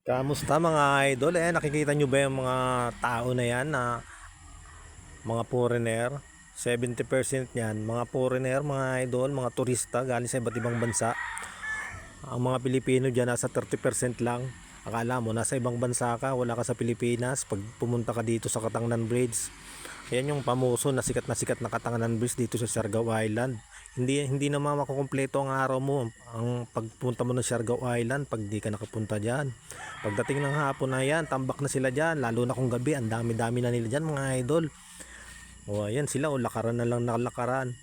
Kamusta mga idol? Nakikita nyo ba yung mga tao na yan na mga foreigner? 70% yan, mga foreigner, mga idol, mga turista galing sa iba't ibang bansa. Ang mga Pilipino dyan nasa 30% lang. Akala mo nasa ibang bansa ka, wala ka sa Pilipinas. Pag pumunta ka dito sa Katanganan Bridge, ayan yung pamuso na sikat na Katanganan Bridge dito sa Siargao Island. Hindi naman makukumpleto ang araw mo ang pagpunta mo ng Siargao Island pag di ka nakapunta diyan. Pagdating ng hapon na yan, tambak na sila diyan, lalo na kung gabi, ang dami-dami na nila diyan mga idol. O ayan sila, o lakaran na lang nakalakaran.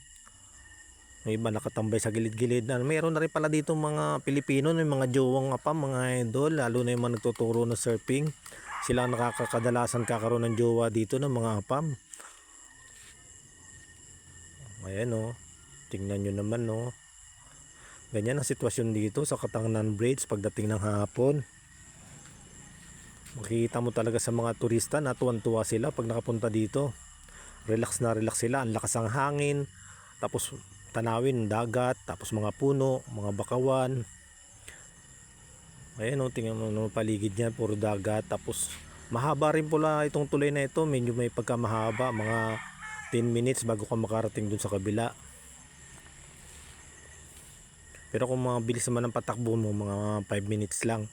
May iba nakatambay sa gilid-gilid na. Meron na rin pala dito mga Pilipino, may mga jowang apam mga idol, lalo na yung mga nagtuturo ng surfing. Sila ang nakakadalasan kakaroon ng jowa dito ng mga apam. Ayan o, tingnan nyo naman o. Ganyan ang sitwasyon dito sa Katanganan Bridge pagdating ng hapon. Makikita mo talaga sa mga turista na tuwan-tuwa sila pag nakapunta dito. Relax na relax sila, ang lakas ng hangin. Tapos tanawin, dagat, tapos mga puno, mga bakawan. Ayan o, tingnan mo ng paligid niya, puro dagat. Tapos mahaba rin pula itong tulay na ito, medyo may pagkamahaba, mga 10 minutes bago ka makarating dun sa kabila. Pero kung mabilis naman ang patakbo mo, mga 5 minutes lang.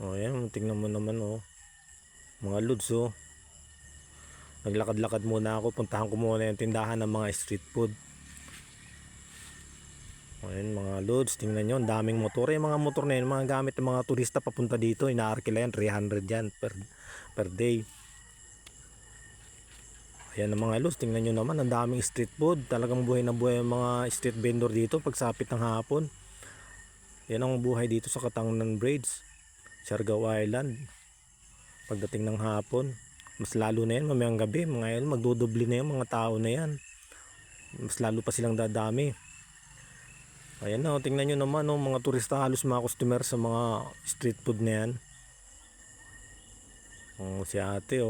O ayan, tingnan mo naman o. Mga lods o. Naglakad-lakad muna ako, puntahan ko muna yung tindahan ng mga street food. Ayan mga loads, tingnan nyo, ang daming motor. Yung mga motor na yun, mga gamit ng mga turista papunta dito, inaarkila yan, 300 yan per day. Ayan ang mga loads, tingnan nyo naman, ang daming street food. Talagang buhay na buhay ang mga street vendor dito pagsapit ng hapon. Yan ang buhay dito sa Katanganan Bridge, Siargao Island. Pagdating ng hapon, mas lalo na yan, mamayang gabi, mga yan, magdudubli na yan, mga tao na yan. Mas lalo pa silang dadami. Ayan na, tingnan nyo naman mga turista, halos mga customer sa mga street food na yan. Si ate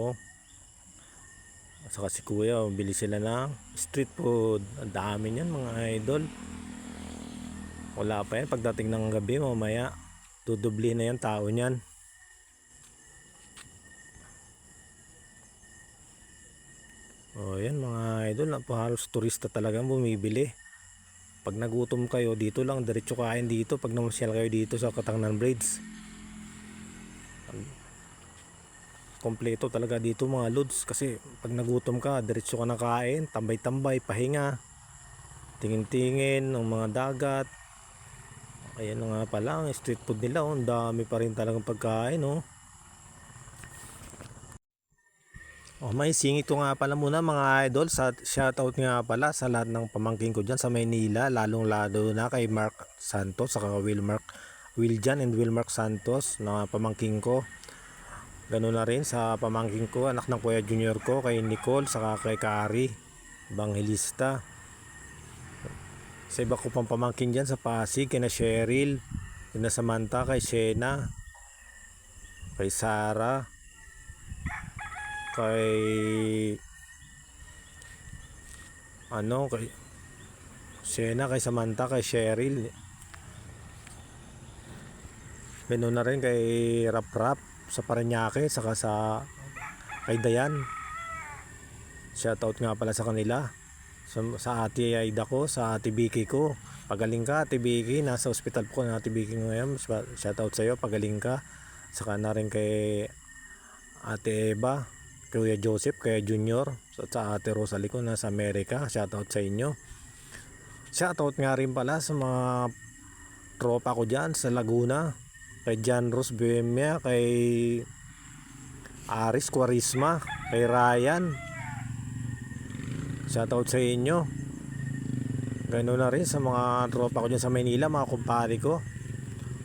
at saka si kuya, bili sila ng street food. Ang dami niyan mga idol. Wala pa yan, pagdating ng gabi mamaya dudubli na yan tao niyan. Ayan mga idol, halos turista talagang bumibili. Pag nagutom kayo, dito lang, diretso kain dito pag namasyal kayo dito sa Katanganan Bridge. Kompleto talaga dito mga lods, kasi pag nagutom ka, diretso ka na kain, tambay-tambay, pahinga, tingin-tingin ng mga dagat. Ayan nga pala, ang street food nila, ang dami pa rin talagang pagkain may singit ko nga pala muna mga idol, shoutout nga pala sa lahat ng pamangkin ko dyan sa Maynila, lalong lalo na kay Mark Santos saka Wiljan and Wilmark Santos na pamangkin ko. Ganoon na rin sa pamangkin ko, anak ng Kuya Junior ko, kay Nicole saka kay Kari Evangelista. Sa iba ko pang pamangkin dyan sa Pasig, kay na Cheryl, kay na Samantha, kay Shena, kay Sarah, kay kay Shena, kay Samantha, kay Cheryl. Ganoon na rin kay Rap sa Parañaque, saka kay Dayan. Shoutout nga pala sa kanila. Sa ate Aida ko, sa ate Vicky ko. Pagaling ka ate Vicky, nasa ospital po na ate Vicky ngayon. Shoutout sa iyo, pagaling ka. Saka na rin kay ate Eva, Kuya Joseph, kay Junior, sa ate Rosalie ko nasa Amerika. Shoutout sa inyo. Shoutout nga rin pala sa mga tropa ko dyan sa Laguna, kay John Ross Buemia, kay Aris Quarisma, kay Ryan. Shoutout sa inyo. Ganoon na rin sa mga tropa ko dyan sa Maynila, mga kumpare ko,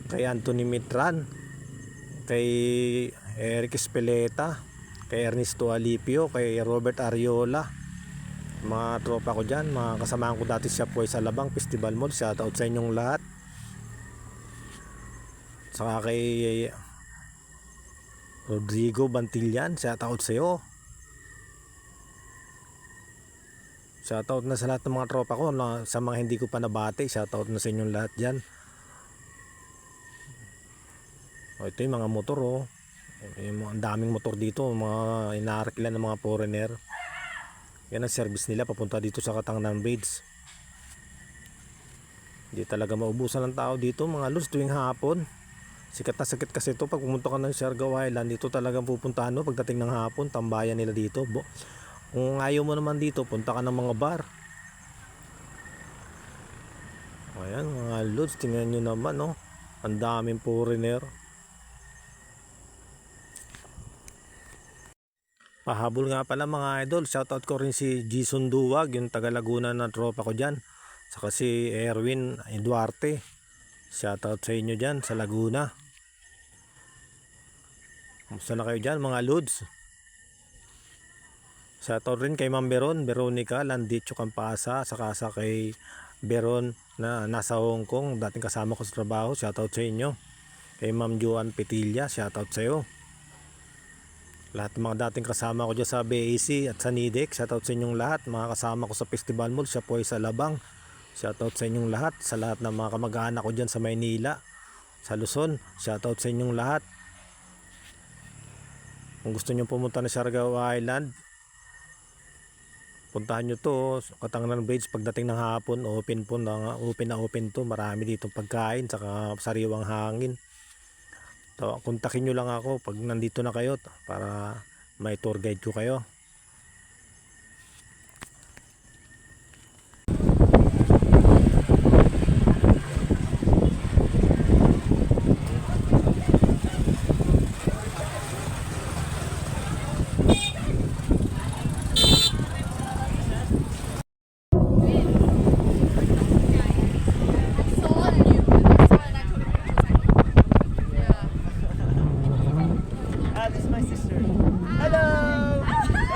kay Anthony Mitran, kay Eric Espeleta, kay Ernesto Alipio, kay Robert Ariola, mga tropa ko dyan, mga kasamahan ko dati sa Puy sa Labang Festival Mall. Shoutout sa inyong lahat. Saka kay Rodrigo Bantillan, shoutout sa iyo. Shoutout na sa lahat ng mga tropa ko, sa mga hindi ko pa nabati, shoutout na sa inyong lahat dyan. O, ito yung mga motor oh. Ang daming motor dito, mga inaarkilan ng mga foreigner. Yan ang service nila papunta dito sa Katangnan Bridge. Hindi talaga maubusan ng tao dito mga lods tuwing hapon. Sikat na sikat kasi ito pag pumunta ka ng Siargao Island. Dito talagang pupuntahan mo pagdating ng hapon. Tambayan nila dito. Kung ayaw mo naman dito, punta ka ng mga bar. Ayan mga lods, tingnan nyo naman oh. Ang daming foreigner. Pahabol nga pala mga idol, shoutout ko rin si Jason Duwag, yung taga Laguna na tropa ko dyan. Saka si Erwin Duarte, shoutout sa inyo dyan sa Laguna. Kumusta na kayo dyan mga lods? Shoutout rin kay Ma'am Veronica Landicho Campasa, saka sa kay Beron na nasa Hong Kong, dating kasama ko sa trabaho, shoutout sa inyo. Kay Ma'am Joan Petilla, shoutout sa iyo. Lahat ng mga dating kasama ko dyan sa BAC at sa NIDEC, shoutout sa inyong lahat. Mga kasama ko sa Festival Mall, siya po ay sa Labang. Shoutout sa inyong lahat. Sa lahat ng mga kamag-anak ko dyan sa Maynila, sa Luzon, shoutout sa inyong lahat. Kung gusto nyo pumunta na Siargao Island, puntahan nyo to, Katangnan Bridge pagdating ng hapon, open na open to. Marami ditong pagkain, saka sariwang hangin. So, kontakin nyo lang ako pag nandito na kayo para may tour guide ko kayo. This is my sister. Hello!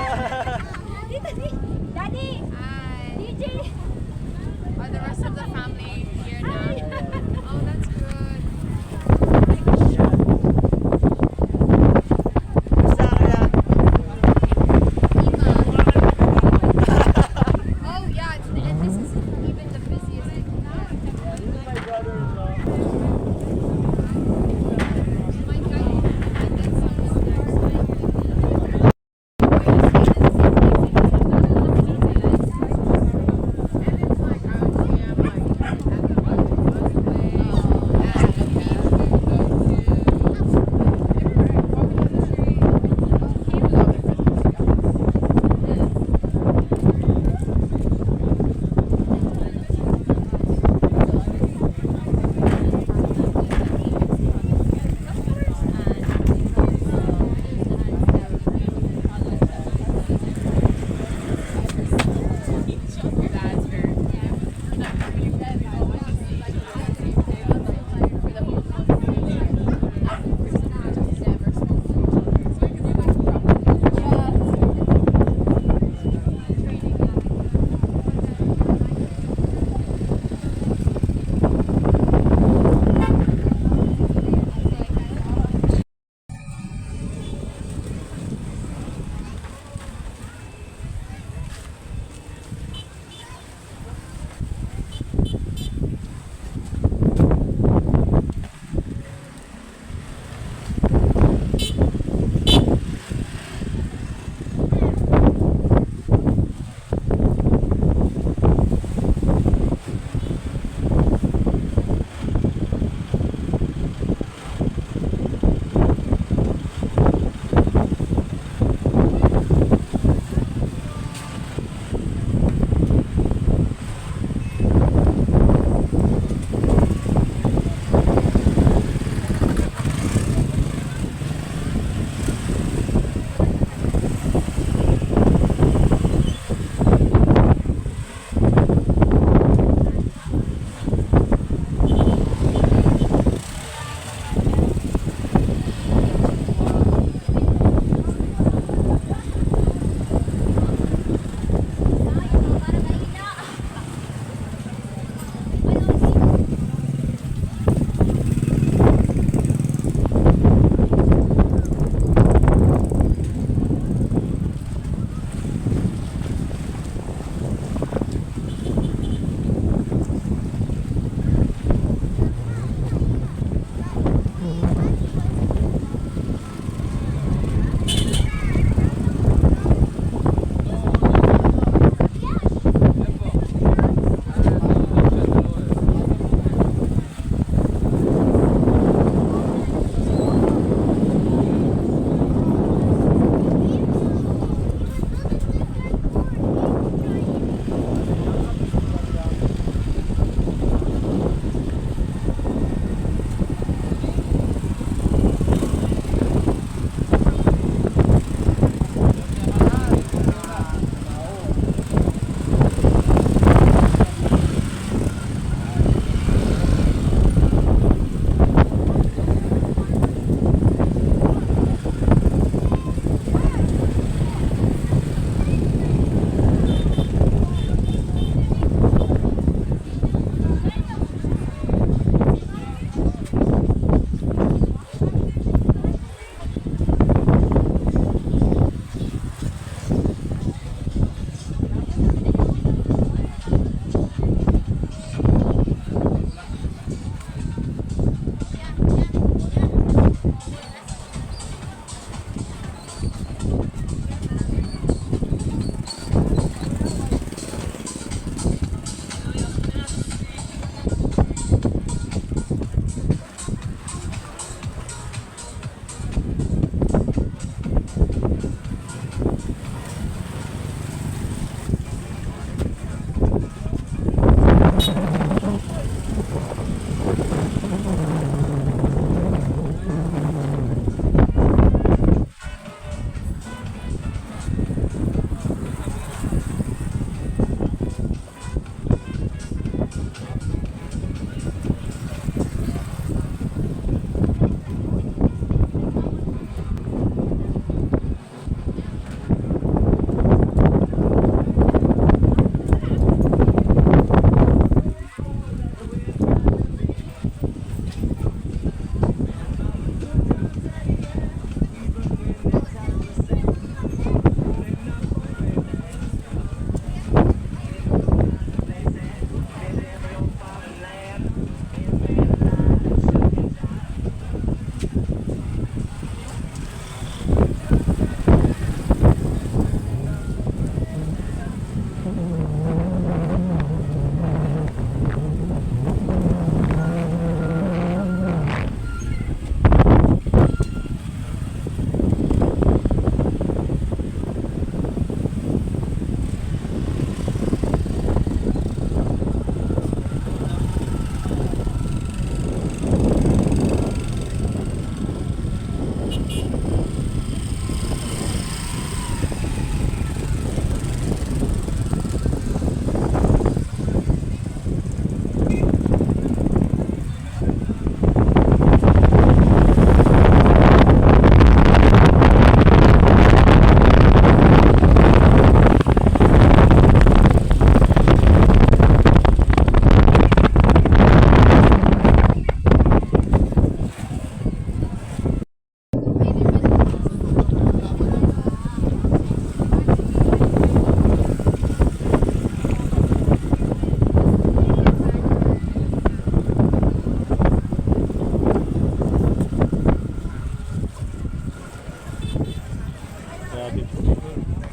Grabe po.